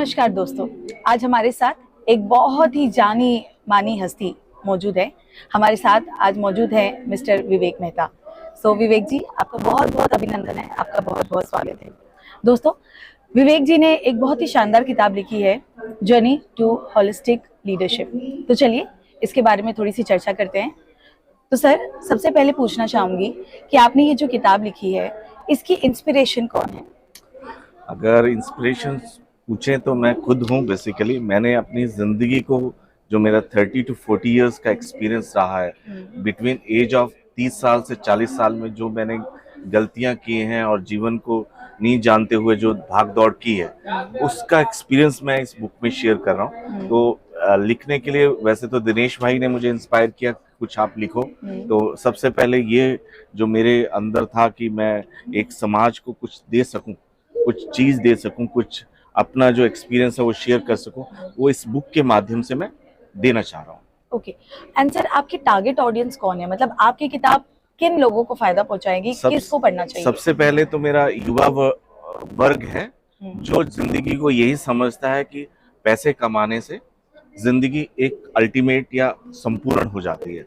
नमस्कार दोस्तों, आज हमारे साथ एक बहुत ही जानी मानी हस्ती मौजूद है। हमारे साथ आज मौजूद है मिस्टर विवेक मेहता। विवेक जी, आपका बहुत बहुत अभिनंदन है, आपका बहुत बहुत स्वागत है। दोस्तों, विवेक जी ने एक बहुत ही शानदार किताब लिखी है, जर्नी टू होलिस्टिक लीडरशिप। तो चलिए इसके बारे में थोड़ी सी चर्चा करते हैं। तो सर, सबसे पहले पूछना चाहूंगी कि आपने ये जो किताब लिखी है, इसकी इंस्पिरेशन कौन है? अगर इंस्पिरेशन पूछें तो मैं खुद हूँ। बेसिकली मैंने अपनी ज़िंदगी को, जो मेरा 30 to 40 इयर्स का एक्सपीरियंस रहा है, बिटवीन एज ऑफ 30 साल से 40 साल में जो मैंने गलतियाँ की हैं और जीवन को नहीं जानते हुए जो भाग दौड़ की है, उसका एक्सपीरियंस मैं इस बुक में शेयर कर रहा हूँ। तो लिखने के लिए वैसे तो दिनेश भाई ने मुझे इंस्पायर किया, कुछ आप लिखो। तो सबसे पहले ये जो मेरे अंदर था कि मैं एक समाज को कुछ दे सकूं, कुछ चीज दे सकूं, कुछ अपना जो एक्सपीरियंस है वो शेयर कर सकूं, वो इस बुक के माध्यम से मैं देना चाह रहा हूँ। ओके। एंड सर, आपकी टारगेट ऑडियंस कौन है? मतलब आपकी किताब किन लोगों को फायदा पहुंचाएगी, किसको पढ़ना चाहिए? सबसे पहले तो मेरा युवा वर्ग है, जो जिंदगी को यही समझता है कि पैसे कमाने से जिंदगी एक अल्टीमेट या संपूर्ण हो जाती है।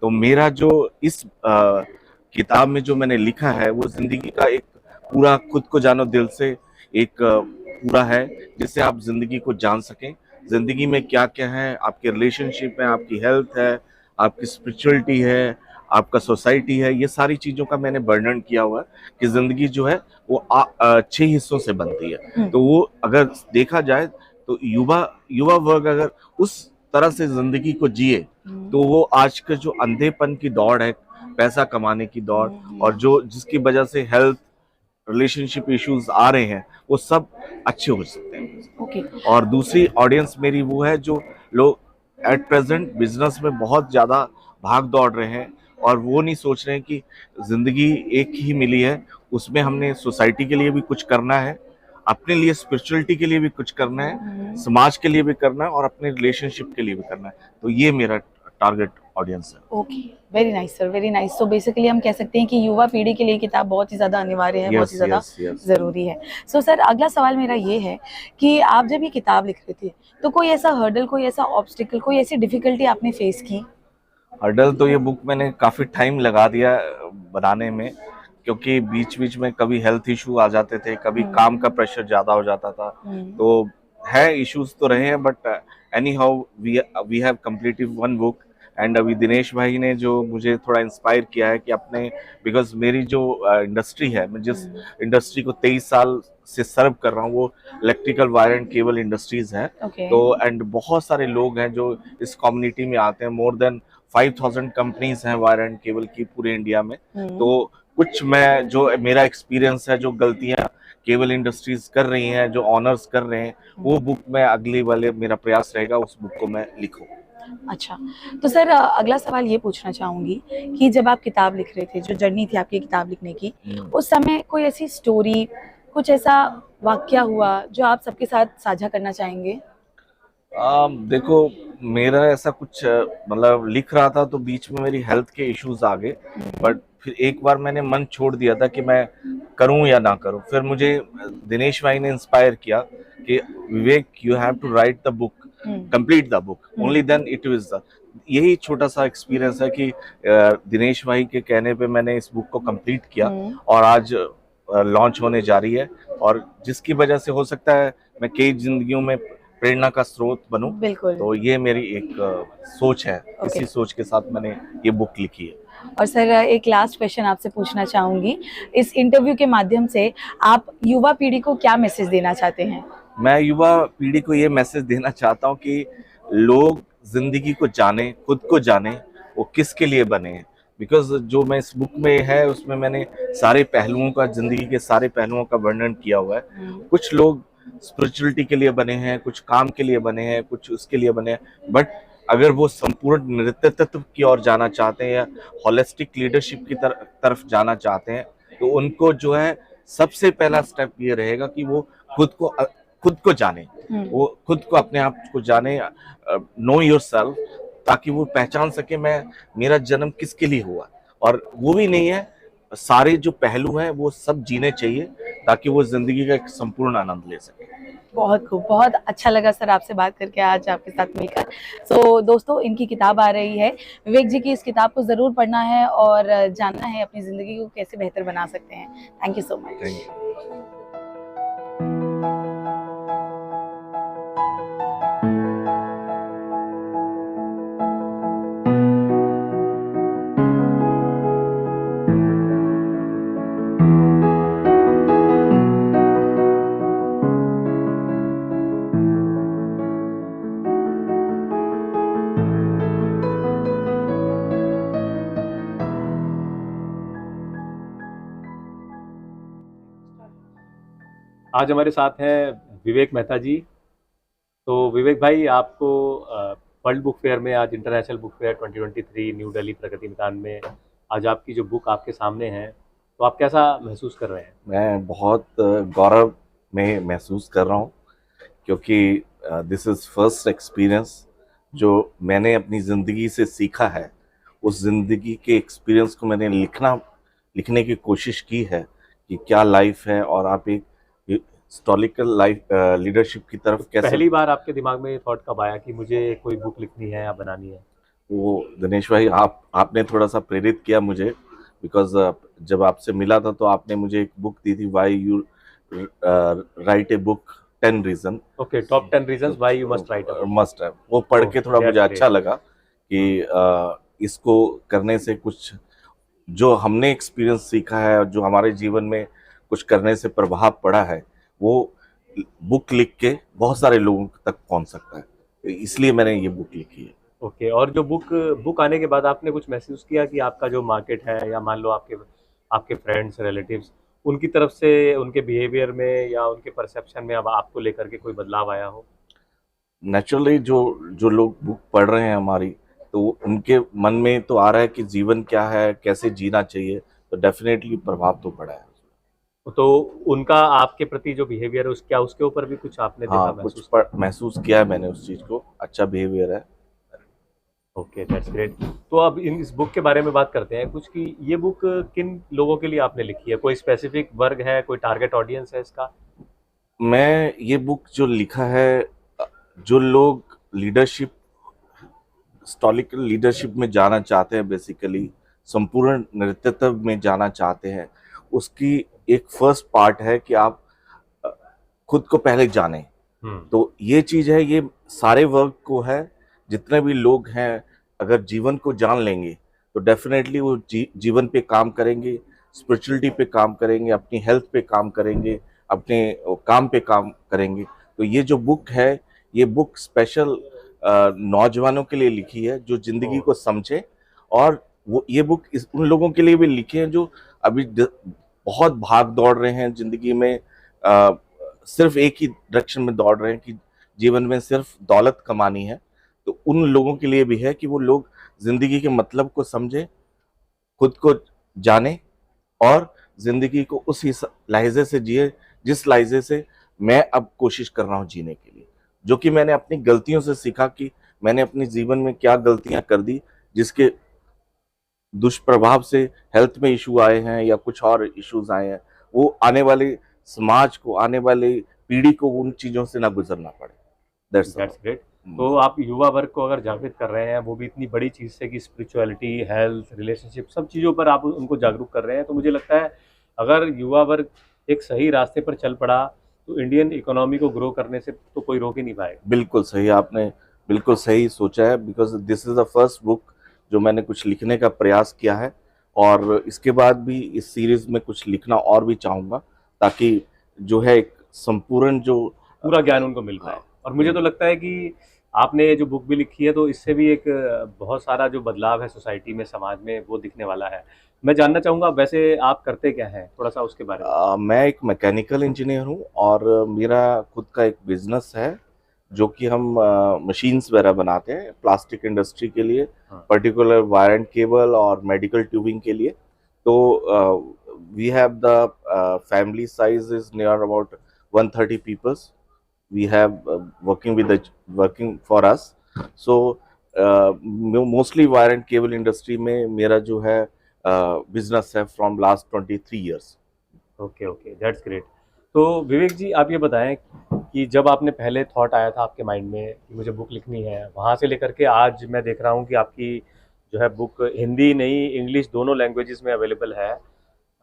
तो मेरा जो इस किताब में जो मैंने लिखा है वो जिंदगी का एक पूरा खुद को जानो दिल से एक पूरा है, जिससे आप जिंदगी को जान सकें। जिंदगी में क्या क्या है, आपके रिलेशनशिप है, आपकी हेल्थ है, आपकी स्पिरिचुअलिटी है, आपका सोसाइटी है, ये सारी चीजों का मैंने वर्णन किया हुआ है कि जिंदगी जो है वो 6 हिस्सों से बनती है। तो वो अगर देखा जाए तो युवा वर्ग अगर उस तरह से जिंदगी को जिए तो वो आज के जो अंधेपन की दौड़ है, पैसा कमाने की दौड़, और जो जिसकी वजह से हेल्थ रिलेशनशिप इश्यूज आ रहे हैं, वो सब अच्छे हो सकते हैं। ओके। और दूसरी ऑडियंस मेरी वो है जो लोग एट प्रेजेंट बिजनेस में बहुत ज्यादा भाग दौड़ रहे हैं और वो नहीं सोच रहे हैं कि जिंदगी एक ही मिली है, उसमें हमने सोसाइटी के लिए भी कुछ करना है, अपने लिए स्पिरिचुअलिटी के लिए भी कुछ करना है, समाज के लिए भी करना है और अपने रिलेशनशिप के लिए भी करना है। तो ये मेरा टारगेट ऑडियंस है। Okay, very nice sir, very nice. तो बेसिकली हम कह सकते हैं कि युवा पीढ़ी के लिए किताब बहुत ही ज्यादा अनिवार्य है, बहुत ही ज्यादा जरूरी है। सर, अगला सवाल मेरा ये है कि आप जब ये किताब लिख रहे थे तो कोई ऐसा हर्डल, कोई ऐसा ऑब्स्टिकल, कोई ऐसी डिफिकल्टी आपने फेस की? हर्डल तो ये बुक मैंने काफी टाइम लगा दिया बनाने में, क्योंकि बीच बीच में कभी हेल्थ इशू आ जाते थे, कभी काम का प्रेशर ज्यादा हो जाता था। तो है इश्यूज तो रहे हैं, but anyhow we have completed one book. And अभी दिनेश भाई ने जो मुझे थोड़ा इंस्पायर किया है कि अपने, बिकॉज मेरी जो इंडस्ट्री है, मैं जिस इंडस्ट्री को 23 साल से सर्व कर रहा हूँ वो electrical wire and cable industries है। तो एंड बहुत सारे लोग हैं जो इस कम्युनिटी में आते हैं, मोर देन 5000 कंपनीज हैं वायर एंड केबल की पूरे इंडिया में। तो कुछ मैं जो मेरा एक्सपीरियंस है, जो गलतियां केबल इंडस्ट्रीज कर रही हैं, जो ऑनर्स कर रहे हैं, वो बुक में अगले वाले मेरा प्रयास रहेगा उस बुक को मैं लिखूं। अच्छा, तो सर अगला सवाल ये पूछना चाहूंगी कि जब आप किताब लिख रहे थे, जो जर्नी थी आपकी किताब लिखने की, उस समय कोई ऐसी स्टोरी, कुछ ऐसा वाकया हुआ जो आप सबके साथ साझा करना चाहेंगे? देखो, मेरा ऐसा कुछ मतलब लिख रहा था तो बीच में मेरी हेल्थ के इश्यूज आ गए, बट फिर एक बार मैंने मन छोड़ दिया था कि मैं करूं या ना करूं। फिर मुझे दिनेश भाई ने इंस्पायर किया कि Vivek, you have to write the book, complete the book, only then it with the. यही छोटा सा एक्सपीरियंस है कि दिनेश भाई के कहने पे मैंने इस बुक को कंप्लीट किया और आज लॉन्च होने जा रही है, और जिसकी वजह से हो सकता है मैं कई जिंदगियों में प्रेरणा का स्रोत बनूं। तो ये मेरी एक सोच है, इसी सोच के साथ मैंने ये बुक लिखी है। और सर, एक लास्ट क्वेश्चन आपसे पूछना चाहूंगी, इस इंटरव्यू के माध्यम से आप युवा पीढ़ी को क्या मैसेज देना चाहते हैं? मैं युवा पीढ़ी को ये मैसेज देना चाहता हूँ कि लोग जिंदगी को जाने, खुद को जाने, वो किसके लिए बने हैं। बिकॉज जो मैं इस बुक में है उसमें मैंने सारे पहलुओं का, जिंदगी के सारे पहलुओं का वर्णन किया हुआ है। कुछ लोग स्पिरिचुअलिटी के लिए बने हैं, कुछ काम के लिए बने हैं, कुछ उसके लिए बने हैं, बट अगर वो संपूर्ण नेतृत्व की ओर जाना चाहते हैं या होलिस्टिक लीडरशिप की तरफ जाना चाहते हैं, तो उनको जो है सबसे पहला स्टेप ये रहेगा कि वो खुद को जाने, वो खुद को, अपने आप को जाने, नो योरसेल्फ, ताकि वो पहचान सके मैं, मेरा जन्म किसके लिए हुआ। और वो भी नहीं है, सारे जो पहलू हैं वो सब जीने चाहिए ताकि वो जिंदगी का एक संपूर्ण आनंद ले सके। बहुत खूब, बहुत अच्छा लगा सर आपसे बात करके आज आपके साथ मिलकर। सो दोस्तों, इनकी किताब आ रही है, विवेक जी की इस किताब को ज़रूर पढ़ना है और जानना है अपनी ज़िंदगी को कैसे बेहतर बना सकते हैं। Thank you so much. Thank you. आज हमारे साथ हैं विवेक मेहता जी। तो विवेक भाई, आपको वर्ल्ड बुक फेयर में, आज international book fair 2023 New Delhi Pragati Maidan में आज आपकी जो बुक आपके सामने है, तो आप कैसा महसूस कर रहे हैं? मैं बहुत गौरव में महसूस कर रहा हूँ, क्योंकि दिस इज़ फर्स्ट एक्सपीरियंस जो मैंने अपनी ज़िंदगी से सीखा है। उस ज़िंदगी के एक्सपीरियंस को मैंने लिखने की कोशिश की है कि क्या लाइफ है, और आप एक हिस्टोरिकल लाइफ लीडरशिप की तरफ कैसे। पहली बार आपके दिमाग में ये थॉट कब आया कि मुझे कोई बुक लिखनी है या बनानी है? वो दिनेश भाई, आपने थोड़ा सा प्रेरित किया मुझे, बिकॉज जब आपसे मिला था तो आपने मुझे एक बुक दी थी, why you write a book 10 reason. Okay, top 10 reasons why you must write a book. Must है, वो पढ़ के थोड़ा that's मुझे great. अच्छा लगा कि इसको करने से कुछ जो हमने एक्सपीरियंस सीखा है और जो हमारे जीवन में कुछ करने से प्रभाव पड़ा है, वो बुक लिख के बहुत सारे लोगों तक पहुंच सकता है। इसलिए मैंने ये बुक लिखी है। ओके, और जो बुक आने के बाद आपने कुछ महसूस किया कि आपका जो मार्केट है, या मान लो आपके फ्रेंड्स, रिलेटिव्स, उनकी तरफ से उनके बिहेवियर में या उनके परसेप्शन में अब आपको लेकर के कोई बदलाव आया हो? नेचुरली जो लोग बुक पढ़ रहे हैं हमारी, तो उनके मन में तो आ रहा है कि जीवन क्या है, कैसे जीना चाहिए, तो डेफिनेटली प्रभाव तो पड़ा है। तो उनका आपके प्रति जो बिहेवियर है, उसके ऊपर भी कुछ आपने देखा, हाँ, महसूस? महसूस किया है मैंने उस चीज को, अच्छा बिहेवियर है। Okay, that's great. तो अब इस बुक के बारे में बात करते हैं कुछ, कि ये बुक किन लोगों के लिए आपने लिखी है? कोई स्पेसिफिक वर्ग है, कोई टारगेट ऑडियंस है इसका? मैं ये बुक जो लिखा है, जो लोग लीडरशिप, हिस्टोरिकल लीडरशिप में जाना चाहते हैं, बेसिकली संपूर्ण नेतृत्व में जाना चाहते हैं, उसकी एक फर्स्ट पार्ट है कि आप खुद को पहले जानें। तो ये चीज है, ये सारे वर्ग को है, जितने भी लोग हैं, अगर जीवन को जान लेंगे तो डेफिनेटली वो जीवन पे काम करेंगे, स्पिरिचुअलिटी पे काम करेंगे, अपनी हेल्थ पे काम करेंगे, अपने काम पे काम करेंगे। तो ये जो बुक है, ये बुक स्पेशल नौजवानों के लिए लिखी है जो जिंदगी को समझे, और वो ये बुक उन लोगों के लिए भी लिखी है जो अभी बहुत भाग दौड़ रहे हैं जिंदगी में, सिर्फ एक ही डायरेक्शन में दौड़ रहे हैं कि जीवन में सिर्फ दौलत कमानी है। तो उन लोगों के लिए भी है कि वो लोग जिंदगी के मतलब को समझे, खुद को जाने, और जिंदगी को उस लहजे से जिए जिस लहजे से मैं अब कोशिश कर रहा हूँ जीने के लिए, जो कि मैंने अपनी गलतियों से सीखा कि मैंने अपने जीवन में क्या गलतियां कर दी, जिसके दुष्प्रभाव से हेल्थ में इशू आए हैं या कुछ और इश्यूज आए हैं। वो आने वाले समाज को, आने वाली पीढ़ी को उन चीजों से ना गुजरना पड़े। That's great. तो आप युवा वर्ग को अगर जागृत कर रहे हैं, वो भी इतनी बड़ी चीज़ से कि स्पिरिचुअलिटी, हेल्थ, रिलेशनशिप, सब चीज़ों पर आप उनको जागरूक कर रहे हैं, तो मुझे लगता है अगर युवा वर्ग एक सही रास्ते पर चल पड़ा तो इंडियन इकोनॉमी को ग्रो करने से तो कोई रोक ही नहीं पाएगा। बिल्कुल सही, आपने बिल्कुल सही सोचा है, because this is the first book जो मैंने कुछ लिखने का प्रयास किया है, और इसके बाद भी इस सीरीज में कुछ लिखना और भी चाहूँगा, ताकि जो है एक संपूर्ण जो पूरा ज्ञान उनको मिल पाए। और मुझे तो लगता है कि आपने ये जो बुक भी लिखी है, तो इससे भी एक बहुत सारा जो बदलाव है सोसाइटी में, समाज में, वो दिखने वाला है। मैं जानना चाहूँगा, वैसे आप करते क्या हैं, थोड़ा सा उसके बारे में? मैं एक मैकेनिकल इंजीनियर हूँ, और मेरा खुद का एक बिजनेस है जो कि हम मशीन्स वगैरह बनाते हैं प्लास्टिक इंडस्ट्री के लिए, पर्टिकुलर वायर एंड केबल और मेडिकल ट्यूबिंग के लिए। तो we have the family size is near about 130 peoples we have working for us. So mostly wire and cable industry में मेरा जो है बिजनेस है from last 23 years. Okay, that's great. तो विवेक जी, आप ये बताएं कि जब आपने पहले थॉट आया था आपके माइंड में कि मुझे बुक लिखनी है, वहाँ से लेकर के आज मैं देख रहा हूँ कि आपकी जो है बुक हिंदी नहीं इंग्लिश दोनों लैंग्वेजेस में अवेलेबल है।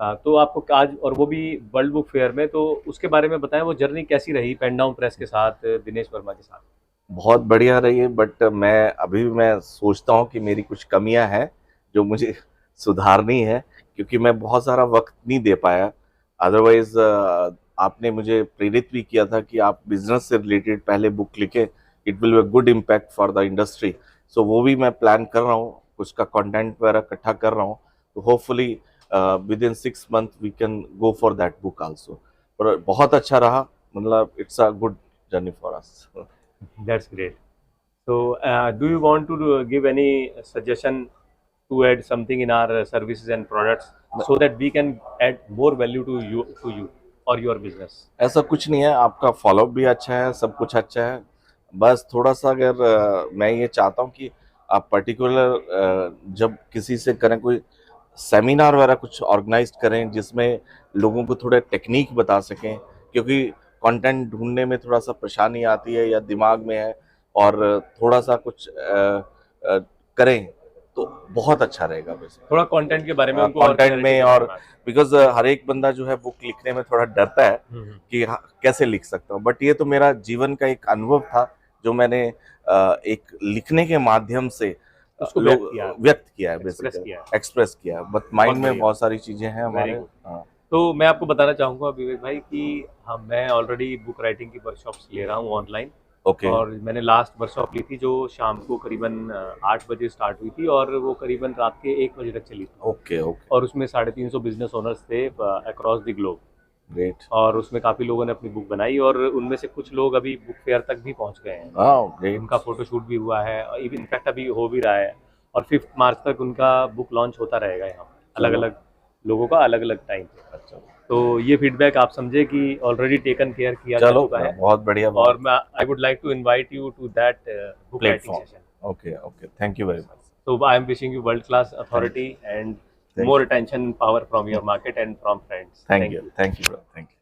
तो आपको आज और वो भी वर्ल्ड बुक फेयर में, तो उसके बारे में बताएं, वो जर्नी कैसी रही पेन डाउन प्रेस के साथ, दिनेश वर्मा के साथ? बहुत बढ़िया रही है, बट मैं सोचता हूँ कि मेरी कुछ कमियां हैं जो मुझे सुधारनी है, क्योंकि मैं बहुत सारा वक्त नहीं दे पाया। अदरवाइज आपने मुझे प्रेरित भी किया था कि आप बिजनेस से रिलेटेड पहले बुक लिखें, it will be good impact for the industry. So वो भी मैं प्लान कर रहा हूँ, उसका कंटेंट वगैरह इकट्ठा कर रहा हूँ, तो hopefully within 6 months we can go for that book also. पर बहुत अच्छा रहा, मतलब it's a good journey for us. That's great. So, do you want to give any suggestion to add something in our services and products so that we can add more value to you or your business? ऐसा कुछ नहीं है, आपका follow up भी अच्छा है, सब कुछ अच्छा है। बस थोड़ा सा अगर मैं ये चाहता हूँ कि आप पर्टिकुलर जब किसी से करें, कोई सेमिनार वगैरह कुछ ऑर्गेनाइज करें जिसमें लोगों को थोड़ा टेक्निक बता सकें, क्योंकि कंटेंट ढूंढने में थोड़ा सा परेशानी आती है या दिमाग में है, और थोड़ा सा कुछ करें तो बहुत अच्छा रहेगा। वैसे थोड़ा कंटेंट के बारे में उनको और कंटेंट में, clarity और देना है। बिकॉज हर एक बंदा जो है बुक लिखने में थोड़ा डरता है कि कैसे लिख सकता हूँ, बट ये तो मेरा जीवन का एक अनुभव था जो मैंने एक लिखने के माध्यम से उसको व्यक्त किया है, express बेसिकली किया है। एक्सप्रेस किया है। बट माइंड में बढ़िया। बहुत सारी चीजें हैं हमारे। Very good. हाँ, तो मैं आपको बताना चाहूँगा विवेक भाई कि मैं ऑलरेडी बुक राइटिंग की वर्कशॉप्स ले रहा हूँ ऑनलाइन। ओके और मैंने लास्ट वर्कशॉप ली थी जो शाम को करीबन 8 बजे स्टार्ट हुई थी और वो करीबन रात के 1 बजे तक चली थी। ओके ओके, और उसमें 350 बिजनेस ओनर्स थे अक्रॉस द ग्लोब, ग्रेट। और उसमें काफ़ी लोगों ने अपनी बुक बनाई और उनमें से कुछ लोग अभी बुक फेयर तक भी पहुंच गए हैं। हाँ, ग्रेट। उनका फोटोशूट भी हुआ है, इनफैक्ट अभी हो भी रहा है, और 5 मार्च तक उनका बुक लॉन्च होता रहेगा यहाँ पर, अलग अलग लोगों का अलग अलग टाइम पे। अच्छा, तो ये फीडबैक आप समझे कि ऑलरेडी टेकन केयर किया जा चलो चुका है। बहुत बढ़िया। और मैं I would like to invite you to that book writing platform. Session. Okay okay, thank you very much. So I am wishing you world class authority and Thank more you. attention and power from your market and from friends. Thank you, thank you, thank you.